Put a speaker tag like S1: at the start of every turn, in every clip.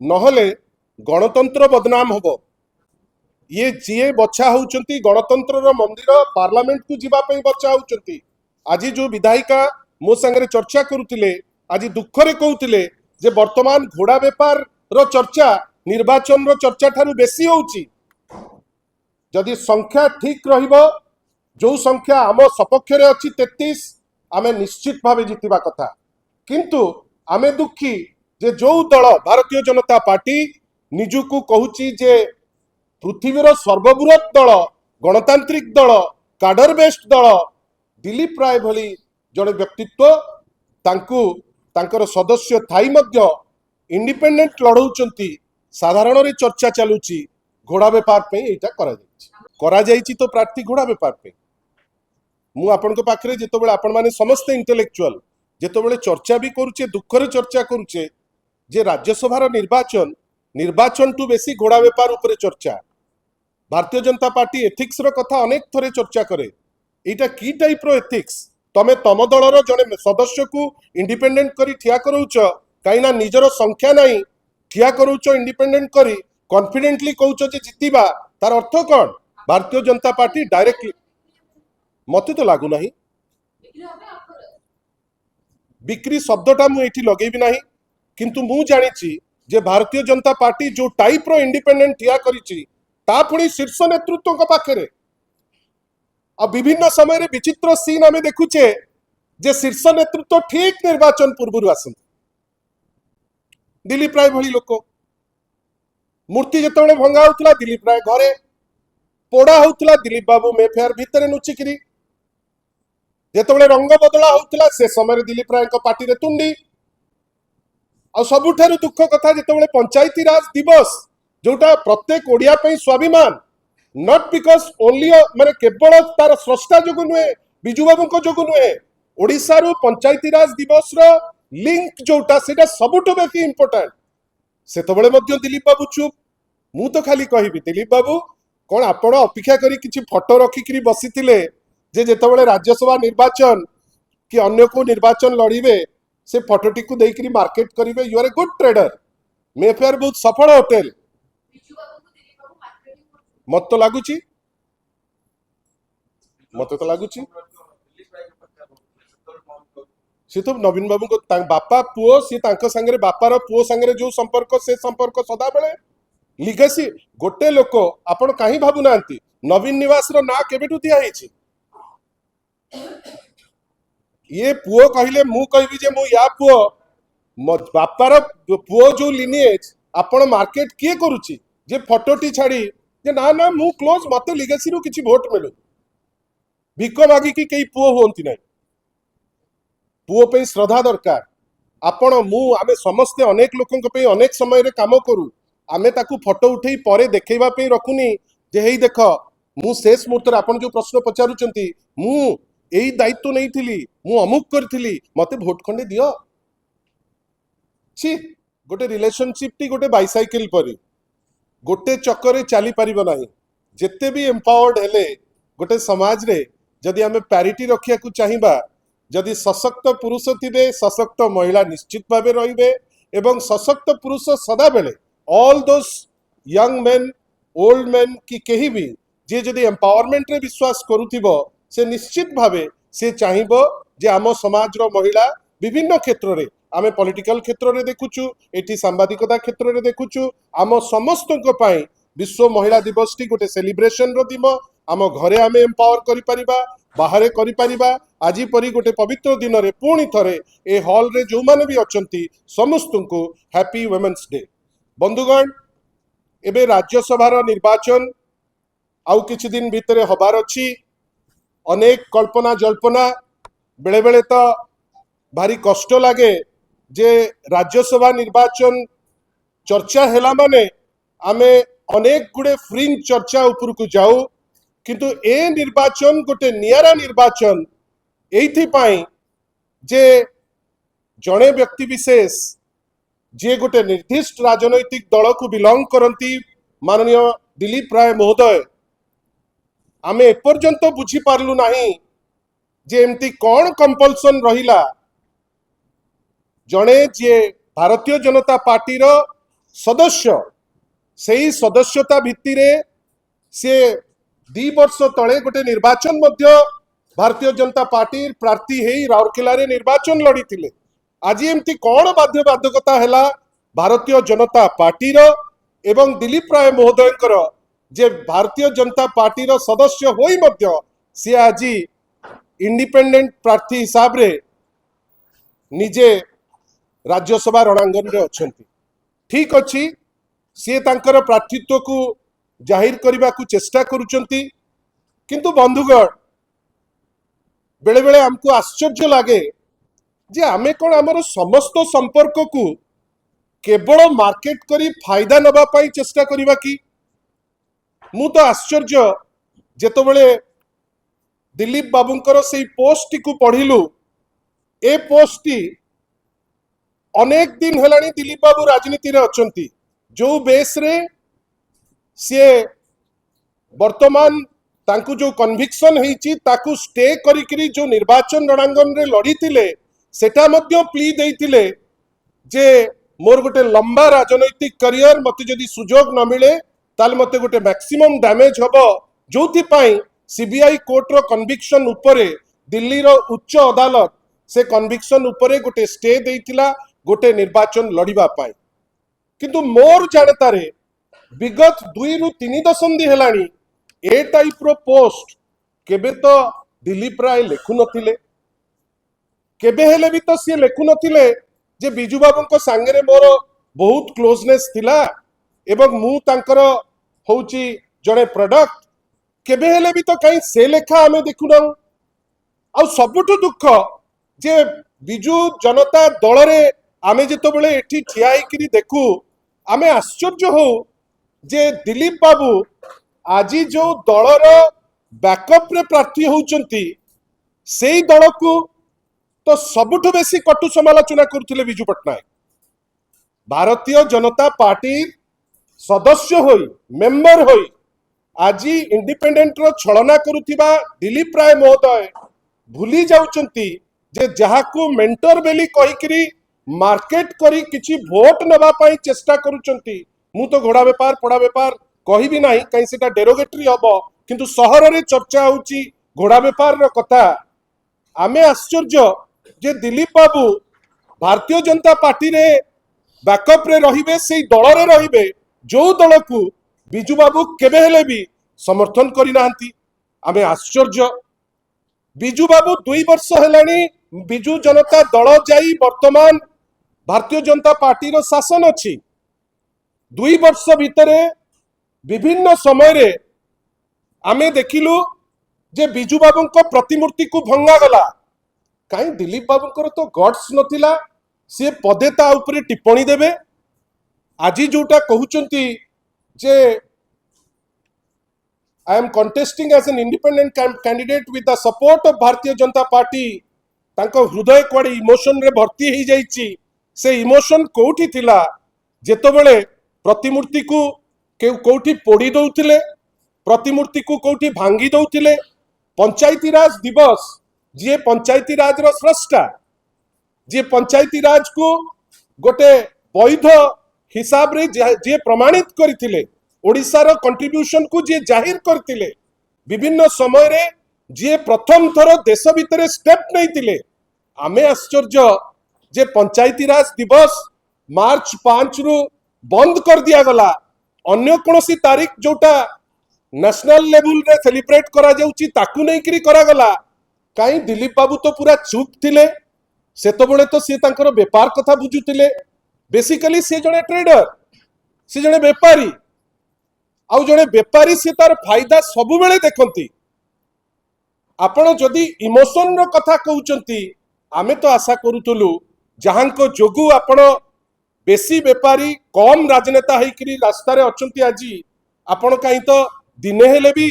S1: नहले गणतंत्र बदनाम हम। ये जी बछा होउचंती गणतंत्र मंदिर पार्लियामेंट को जीवाई बछा होउचंती। आज जो विधायिका मो संगे चर्चा करुले आज दुखरे कहते जे वर्तमान घोड़ा बेपार रो चर्चा निर्वाचन रो चर्चा ठारू बेसी होउची। जदि संख्या ठीक रहिबो जो संख्या आम सपक्ष रे अछि 33 आमे निश्चित भावे जितिबा कथा। किंतु आमे दुखी जे जो दल भारतीय जनता पार्टी निजुकु कहूची जे पृथ्वीर सर्वबृहत दल गणतांत्रिक दल काडर बेस्ड दल दिलीप राय भली जड़े व्यक्तित्व तांकु तांकर सदस्य थाई मध्य इंडिपेंडेंट लड़ौचंती साधारण रे चर्चा चलुची घोड़ा बेपार पे एटा करा जायछि तो प्रार्थी घोड़ा बेपार पे मु आपन को पाखरे जेतबेले आपन माने समस्त इंटेलेक्चुअल जेतबेले चर्चा भी करूचे दुखरे चर्चा करूचे जे राज्यसभा निर्वाचन निर्वाचन टू बेसी घोड़ा बेपार उपरे चर्चा। भारतीय जनता पार्टी एथिक्स रो कथा अनेक थरे चर्चा करे। एटा की टाइप रो एथिक्स तमे तम दलर जने सदस्य को इंडिपेंडेंट करी ठिया करूच कहीं निजर संख्या नहीं ठिया करूच इंडिपेंडेंट करी कॉन्फिडेंटली कहूच जे जितिबा तार अर्थ कौन? भारतीय जनता पार्टी डायरेक्टली मते तो लागू नहीं बिक्री शब्दटा मु एठी लगेबी नहीं किंतु मु जानिछि जे भारतीय जनता पार्टी जो टाइप रो इंडिपेंडेंट ठिया करिछि ता पुणी शीर्ष नेतृत्व को पाखरे आ विभिन्न समय रे विचित्र सीन आमे देखुचे जे शीर्ष नेतृत्व ठीक निर्वाचन पूर्व आसନ୍ତି। दिलीप राय भली लोक मूर्ति जेतबेले भंगा होतला दिलीप राय घरे पोड़ा होतला दिलीप बाबू मेफेयर भितर नुचिकिरी जेतबेले रंग बदला होतला से समय रे दिलीप राय को पार्टी रे तुंडी आ सबुठारु दुख कथा जेतबेले पंचायती राज दिवस जोटा प्रत्येक ओडिया पे स्वाभिमान नॉट बिकॉज ओनली माने केवल तार स्रष्टा जोगु नुहे बिजू बाबू को जोगु नुहे ओडिसा रु पंचायती राज दिवस रो लिंक जोटा सेटा सबुठो बेसी इंपोर्टेंट सेतबेले मध्य दिलीप बाबू चुप मु तो खाली कहिबी दिलीप बाबू कौन आपण अपेक्षा करी किछि फोटो रखिकरी बसिथिले जे जेतबेले राज्यसभा निर्वाचन कि अन्य को निर्वाचन लड़ीबे से फोटोटी को देकरी मार्केट करिवे you are a good trader मेफेयर बहुत सफल होटल मत तो लगुची मत तो लगुची सी तो नवीन बाबू को बापा पुओ सी संगे बापार पुओ संगे जो संपर्क से संपर्क सदा बेले लिगेसी गोटे लोक आपण कहीं भाबु नांती नवीन निवास रो ना केबेटू दिया हेछि ये पुओ कहले मु कहबी जे मु या पुओ बापार पुओ जो लिनिएज आपण मार्केट किए करूची जे फोटोटी छाड़ी जे ना ना मु क्लोज मते लिगेसी रो किछि वोट मिलु भिक मागी कि कई पुओ होंती नहीं पुओ पे श्रद्धा दरकार आपण मु आमे समस्ते अनेक लोकन पे अनेक समय रे काम करू आमे ताकू फोटो उठेई परे देखैबा पे रखुनी जे हेई देख मु शेष मुहूर्त आपण जो प्रश्न पचारुचंती मु एई दायित्व नहीं थिली मु अमुक करथिली मते वोट खंडे दियो छी गोटे रिलेशनशिप टी गोटे बाइसाइकिल परी गोटे चक्कर चली पारिबो नाही जेते भी एम्पावर्ड हेले गोटे समाज रे जदि आमे पैरिटी रखिया को चाहिबा जदि सशक्त पुरुष थिबे सशक्त महिला निश्चित भावे रहिबे एवं सशक्त पुरुष सदा बेले all those young main old main की कहीं भी जे जदि एम्पावरमेंट रे विश्वास करुथिबो से निश्चित भावे से चाहिबो जे आम समाज रो महिला विभिन्न क्षेत्र रे आमे पॉलिटिकल क्षेत्र रे देखुचु एठी सांबादिकता क्षेत्र रे देखुचु आम समस्त को पाई विश्व महिला दिवस टी गोटे सेलिब्रेशन रो दिम आम घरे आमे एम्पावर करि परिबा बाहरे करि परिबा आजी परी गोटे पवित्र दिन रे पुणी थरे ए हॉल रे जो माने भी अछंती समस्त को हैप्पी वुमेन्स डे। बंधुगण एबे राज्यसभा निर्वाचन आउ किछि दिन भितरे हबार अछि अनेक कल्पना जल्पना बेले बेले तो भारी कष्ट लगे जे राज्यसभा निर्वाचन चर्चा हेला माने आमे अनेक गुड़े फ्रिंज चर्चा ऊपर को जाऊ किंतु ए निर्वाचन गोटे नियारा निर्वाचन एथि पाई जे जड़े व्यक्ति विशेष जे गोटे निर्दिष्ट राजनैतिक दल को बिलंग करती माननीय दिलीप राय महोदय आमे एपर्यंत बुझी पारलु नहीं जे एमती कौन कंपल्सन रहिला जड़े जे भारतीय जनता पार्टी रो सदस्य सेही सदस्यता भित्ति रे से 2 वर्ष तले गोटे निर्वाचन मध्य भारतीय जनता पार्टी प्रार्थी हेई राउरकेला रे निर्वाचन लड़ी थिले। आज एमती कौन बाध्यबाधकता है भारतीय जनता पार्टी एवं दिलीप राय महोदय जे भारतीय जनता पार्टी सदस्य होई मध्य सी आज इंडिपेंडेंट प्रार्थी हिसाब रे निजे राज्यसभा रणांगन रे अछंती। ठीक अच्छी सी तांकर प्रार्थीत्व को जाहिर करने को चेष्टा करुचंती, किंतु बंधुगण बेले बेले हमको आश्चर्य लगे जे आमे कौन आमर समस्त संपर्क को केवल मार्केट करी फायदा नबा पाई चेष्टा करिबा कि। मु तो आश्चर्य जेतबेले दिलीप बाबूंकर से पोस्ट को पढ़िलु, ए पोस्ट अनेक दिन हेलानी दिलीप बाबू राजनीति रे अछंती, जो बेस रे से वर्तमान तांकु जो कन्विक्शन हेची ताकु स्टे करिकरी जो निर्वाचन रणांगन रे लड़ी थिले सेटा मध्य प्ली देइथिले जे मोर गोटे लंबा राजनैतिक करियर मते जदि सुजोग न मिले ताल मते गोटे मैक्सिमम डैमेज हबो, जोथि पाई सीबीआई कोर्ट रो कन्विक्शन उपरे दिल्ली रो उच्च अदालत से कन्विक्शन उपरे गोटे स्टे देइथिला गोटे निर्वाचन लड़ीबा पाई। किंतु मोर जानतारे विगत 2 रु 3 दशंधि हेलानी ए टाइप रो पोस्ट केबे तो दिलीप राय लेखु नथिले, केबे हेले भी तो सी लेखु नथिले जे बिजू बाबू को सांगे रे मोर बहुत क्लोजनेस थिला एवं मु तांकर होउची जड़े प्रोडक्ट, केबे हेले भी तो कहीं से लेखा आमे देखु ना। आ सबुठु दुख जे बिजू जनता दल रे आमे जेतो बेले एठी ठिया हेकरी देखु आमे आश्चर्य हो जे दिलीप बाबू आज जो दलर बैकअप रे प्रार्थी होउचंती सेई दल को तो सबुठु बेसी कटु समालोचना करथिले बिजू पट्टनायक। भारतीय जनता पार्टी सदस्य होई मेंबर होई आज इंडिपेंडेंट रो छलना करुथिबा दिलीप राय महोदय भूली जाउचंती जे जहाकू मेंटर बेली कहिकरी मार्केट करी किछि वोट नबा पाई चेष्टा करुचंती। मु तो घोड़ा व्यापार पड़ा व्यापार कहिबी नाही कहीं सेटा डेरोगेटरी हबो, किंतु सहर रे चर्चा होउची घोड़ा व्यापार रो कथा। आमे आश्चर्य जे दिलीप बाबू भारतीय जनता पार्टी रे बैकअप रे रहिबे, सेई दल रे रहिबे जो दल को बिजू बाबू केबे हेले भी समर्थन करि नाहंती। आमे आश्चर्य बिजू बाबू 2 वर्ष हेलानी बिजू जनता दल जाई वर्तमान भारतीय जनता पार्टी रो शासन अछि। 2 वर्ष भितरे विभिन्न समय रे आमे देखिलु जे बिजू बाबू को प्रतिमूर्ति को भंगा गला, कहीं दिलीप बाबूंकर तो गट्स नथिला से पदे ता उपरे टिप्पणी देबे। आज जोटा कहउचंती जे I am contesting as an independent candidate with the support of Bharatiya Janata party, तांको हृदय कुआडे इमोशन रे भर्ती ही जाइची। से इमोशन कोठी थिला जेतबेले प्रतिमूर्ति को कोठी पोड़ी दउथिले, प्रतिमूर्ति को कोठी भांगी दउथिले। पंचायती राज दिवस जी पंचायती राज रो स्रष्टा जी पंचायती राज को गोटे वैध हिसाब रे जे प्रमाणित करथिले, ओडिसा रो कंट्रीब्यूशन को जे जाहिर करथिले, विभिन्न समय रे जे प्रथम थर देश भितरे स्टेप नैतिले। आमे आश्चर्य जे पंचायती राज दिवस मार्च 5 रु बंद कर दिया गला, अन्य कोनोसी तारीख जोटा नेशनल लेवल रे सेलिब्रेट करा जाउची ताकू नै करी करा गला। कहीं दिलीप बाबू तो पूरा चुप थिले, सेतबेले तो सी तांकर व्यापार कथा बुझुथिले। बेसिकली सी जणे ट्रेडर, सी जणे व्यापारी, आउ जणे व्यापारी सी तार फायदा सबु बेले देखंती। आपण जदि इमोशन रो कथा कहउचंती, आमे तो आशा करूथलु जहांको जोगु आपण बेसी व्यापारी कम राजनेता हेकरी रास्ता रे अछंती। आज आपण कहीं तो दिने हेले भी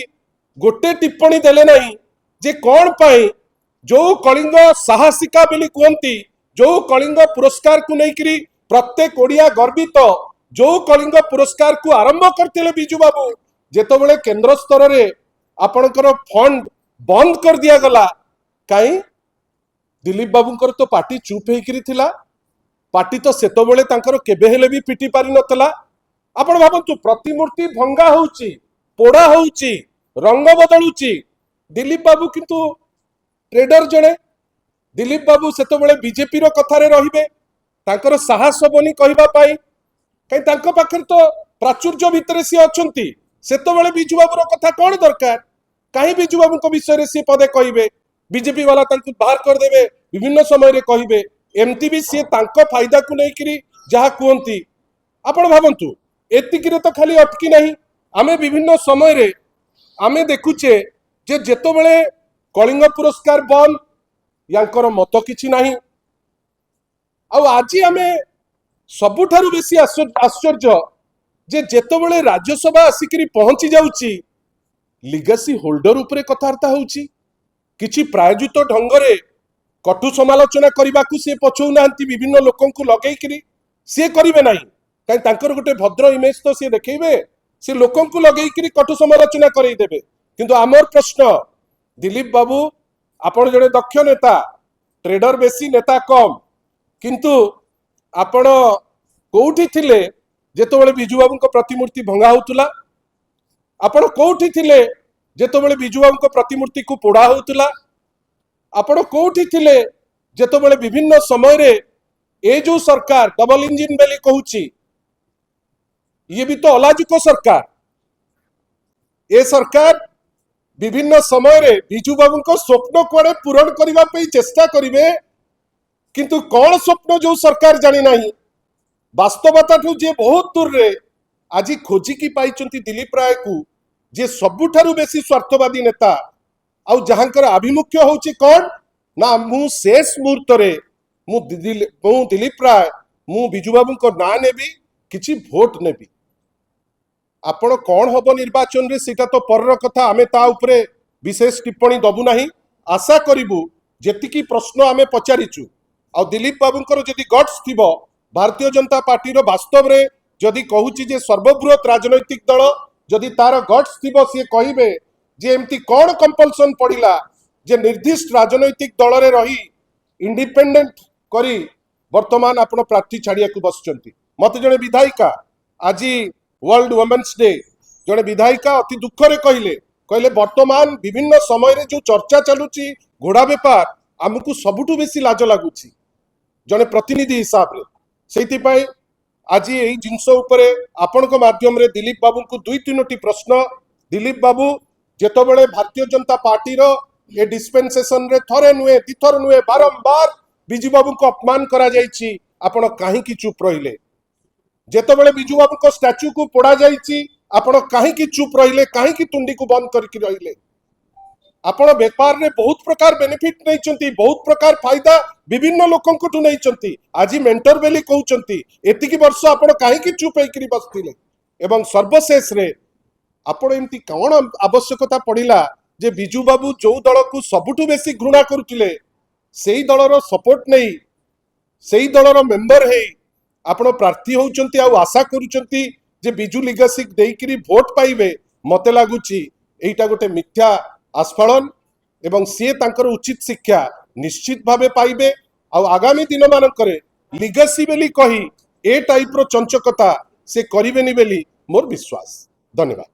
S1: गोटे टिप्पणी देले नहीं जे कौन पाई जो कलिंग साहसिका बेली कहती, जो कलिंग पुरस्कार को लेकर प्रत्येक ओडिया गर्वित, जो कलिंग पुरस्कार को आरंभ करते बिजू बाबू जेतबेले केंद्र स्तर रे आपणकर फंड बंद कर दिया गला, कहीं दिलीप बाबूंकर तो पार्टी चुप होकर थिला। पार्टी तो सेतबेले तांकर केबे हेले भी पिटी पारि नतला। आपण भाबंतु प्रतिमूर्ति भंगा होउची, पोड़ा होउची, रंग बदलुची। दिलीप बाबू किंतु ट्रेडर जणे। दिलीप बाबू सेतबेले बीजेपी रो कथारे रहिबे, तांकर साहस बनी कहबा पाई, कहीं तांको पाखर तो प्राचुर्य भितर सी अछंती। सेतबेले बिजू बाबूर कथा कौन दरकार, कहीं बिजू बाबू विषय सी पदे कहबे, बीजेपी वाला तांको बाहर कर देबे, विभिन्न समय रे कहबे, एमती भी सी तांको फायदा को लेकिरी जहा कहती। आपण भाबंतु एतिकिरे तो खाली अटकी नहीं, आमे विभिन्न समय रे आमे देखुचे जे जेतबेले कलिंग पुरस्कार बंद यांकर मत किछि नाही। आज आमे सबुठारु बेसी आश्चर्य जे जेतबेले राज्यसभा आसिकरी पहुंची जाउची, लिगेसी होल्डर उपरे कथार्ता होउची। किछि प्रायोजित ढंगरे कटु समालोचना करने सी पछौ नांती, विभिन्न लोकों को लगेइकरी सी करिवे नाही, कहीं तांकर गोटे भद्र इमेज तो सी देखेइबे, सी लोकों को लगेइकरी कटु समालोचना करई देबे। किंतु आमर प्रश्न, दिलीप बाबू आपण जड़े दक्ष नेता, ट्रेडर बेसी नेता कम, किंतु आपण कोउठी थिले जेतबेले बिजू बाबू को प्रतिमूर्ति भंगा होतुला? आपण कोउठी थिले जेतबेले बिजू बाबू को प्रतिमूर्ति को पोड़ा होतुला? आपण कोउठी थिले जेतबेले विभिन्न समय रे ए जो सरकार डबल इंजिन बेली कहूची, ये भी तो अलाजुक सरकार। ए सरकार विभिन्न समय रे बिजू बाबू को स्वप्न कुआडे पूरण करबा पे चेष्टा करिवे, किंतु कौन स्वप्न जो सरकार जानी नहीं। वास्तवता ठू जे बहुत दूर रे आज खोजिकी पाइचंती दिलीप राय को, जे सबुठारु बेसी स्वार्थवादी नेता, आउ जहांकर आभिमुख्य होची कौन ना, मु शेष मुहूर्त रे मु दिलीप राय मु बिजू बाबू को ना नेबी, किछि भोट नेबी। आपण कौन हम निर्वाचन रे सीटा तो पर कथा, आमे ता उपरे विशेष टिप्पणी दबु नाही। आशा करिबु जेतिकी प्रश्न आमे पचारिचु, आ दिलीप बाबूंकर जदि गट्स थिबो, भारतीय जनता पार्टी रो वास्तव रे जदि कहूची जे सर्वबृहत राजनैतिक दल जदि तार गट्स थिबो, सी कहिबे जे एमती कौन कंपल्सन पड़िला जे निर्दिष्ट राजनैतिक दल रे रही इंडिपेंडेंट करी वर्तमान आपण प्रार्थी छाड़िया को बसचंती। मत जड़े विधायिका आज वर्ल्ड वुमेन्स डे जड़े विधायिका अति दुख रे कहले वर्तमान विभिन्न समय रे जो चर्चा चलुची घोड़ा बेपार, आमको सबुठु बेसी लाज लगुची जड़े प्रतिनिधि हिसाब रे। सेति पई आज यही जिनस उपरे आपण को माध्यम रे दिलीप बाबू को दुई तीनोटी प्रश्न। दिलीप बाबू जेतबेले भारतीय जनता पार्टी रो ए डिस्पेंसेशन रे थरे नुए दिथर नुए बारंबार बिजू बाबू को अपमान करा जायछि, आपण काहे की चुप रहिले? जेतबेले बिजू बाबू को स्टैच्यू को पोड़ा जायछि, आपण काहे की चुप रहिले? काहे की तुंडी को बंद करके रहिले? आपण व्यापार रे बहुत प्रकार बेनिफिट नैचंती, बहुत प्रकार फायदा विभिन्न लोकों को नैचंती। आज मेंटर बेली कहउचंती, एतिकी वर्ष आपण काहे की चुप होइकरी बसथिले? एवं सर्वशेष रे आपण एमती कौन आवश्यकता पड़िला जे बिजू बाबू जो दल को सबुठु बेसी घृणा करुतिले, सेही दलर सपोर्ट नहीं, सेही दलर मेंबर है आपण प्रार्थी होउचंती, आ आशा करुचंती जे बिजू लिगेसी देइकरी भोट पाइबे। मते लागुची एटा गोटे मिथ्या आस्फालन, एवं सी तांकर उचित शिक्षा निश्चित भावे पाइबे। आ आगामी दिन मानकरे लिगेसी बेली कही ए टाइप रो चंचकता से करिबेनी बेली मोर विश्वास। धन्यवाद।